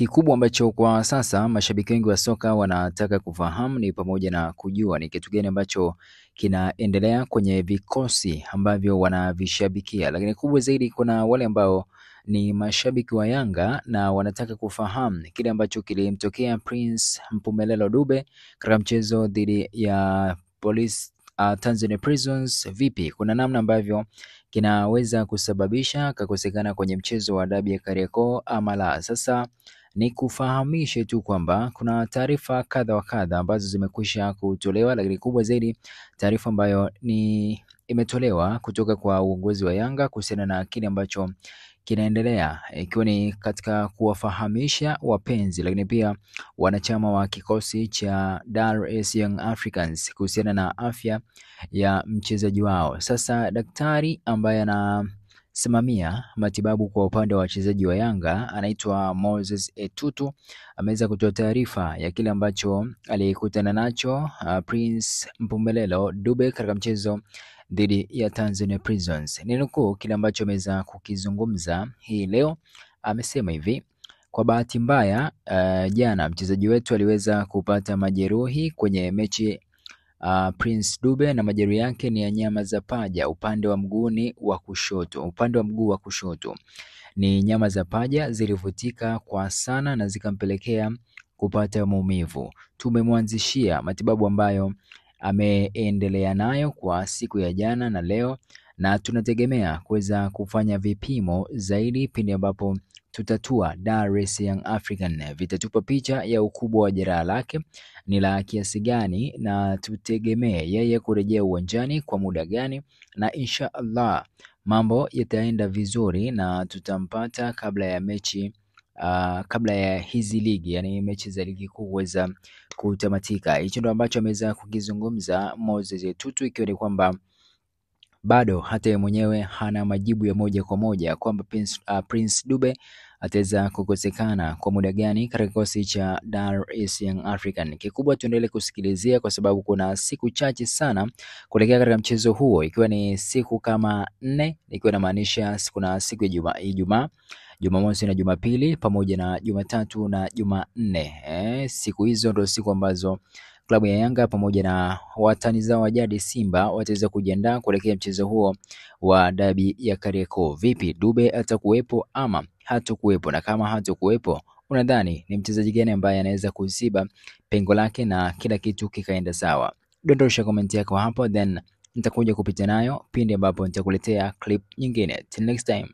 Kikubwa ambacho kwa sasa mashabiki wengi wa soka wanataka kufahamu ni pamoja na kujua ni kitu gani ambacho kinaendelea kwenye vikosi ambavyo wanavishabikia. Lakini kubwa zaidi, kuna wale ambao ni mashabiki wa Yanga na wanataka kufahamu kile ambacho kilimtokea Prince Mpumelelo Dube katika mchezo dhidi ya Police Tanzania Prisons. Vipi, kuna namna ambavyo kinaweza kusababisha kakosekana kwenye mchezo wa dabi ya Kariakoo ama la? Sasa ni kufahamishe tu kwamba kuna taarifa kadha wa kadha ambazo zimekwisha kutolewa, lakini kubwa zaidi taarifa ambayo ni imetolewa kutoka kwa uongozi wa Yanga kuhusiana na kile ambacho kinaendelea, ikiwa ni katika kuwafahamisha wapenzi lakini pia wanachama wa kikosi cha Dar es Young Africans kuhusiana na afya ya mchezaji wao. Sasa daktari ambaye anasimamia matibabu kwa upande wa wachezaji wa Yanga anaitwa Moses Etutu ameweza kutoa taarifa ya kile ambacho alikutana nacho Prince Mpumelelo Dube katika mchezo dhidi ya Tanzania Prisons. Ninukuu kile ambacho ameweza kukizungumza hii leo. Amesema hivi: kwa bahati mbaya jana mchezaji wetu aliweza kupata majeruhi kwenye mechi Prince Dube, na majeruhi yake ni ya nyama za paja upande wa mguu wa kushoto. Ni nyama za paja zilivutika kwa sana na zikampelekea kupata maumivu. Tumemwanzishia matibabu ambayo ameendelea nayo kwa siku ya jana na leo, na tunategemea kuweza kufanya vipimo zaidi pindi ambapo tutatua Dar es Young African. Vitatupa picha ya ukubwa wa jeraha lake ni la kiasi gani, na tutegemee yeye kurejea uwanjani kwa muda gani, na insha Allah mambo yataenda vizuri na tutampata kabla ya mechi kabla ya hizi ligi, yani mechi za ligi kuu kuweza kutamatika. Hicho ndo ambacho ameweza kukizungumza Moses Etutu, ikiwa ni kwamba bado hata yeye mwenyewe hana majibu ya moja kwa moja kwamba Prince Dube ataweza kukosekana kwa muda gani katika kikosi cha Dar es Young African. Kikubwa tuendelee kusikilizia kwa sababu kuna siku chache sana kuelekea katika mchezo huo, ikiwa ni siku kama 4, ikiwa inamaanisha kuna siku ya Ijumaa, Jumamosi na Jumapili pamoja na Jumatatu na Jumanne. Siku hizo ndio siku ambazo klabu ya Yanga pamoja na watani zao wa jadi Simba wataweza kujiandaa kuelekea mchezo huo wa dabi ya Kariakoo. Vipi, Dube atakuwepo ama hatakuwepo? Na kama hatakuwepo, unadhani ni mchezaji gani ambaye anaweza kuziba pengo lake na kila kitu kikaenda sawa? Dondosha comment yako hapo, then nitakuja kupita nayo pindi ambapo nitakuletea clip nyingine. Till next time.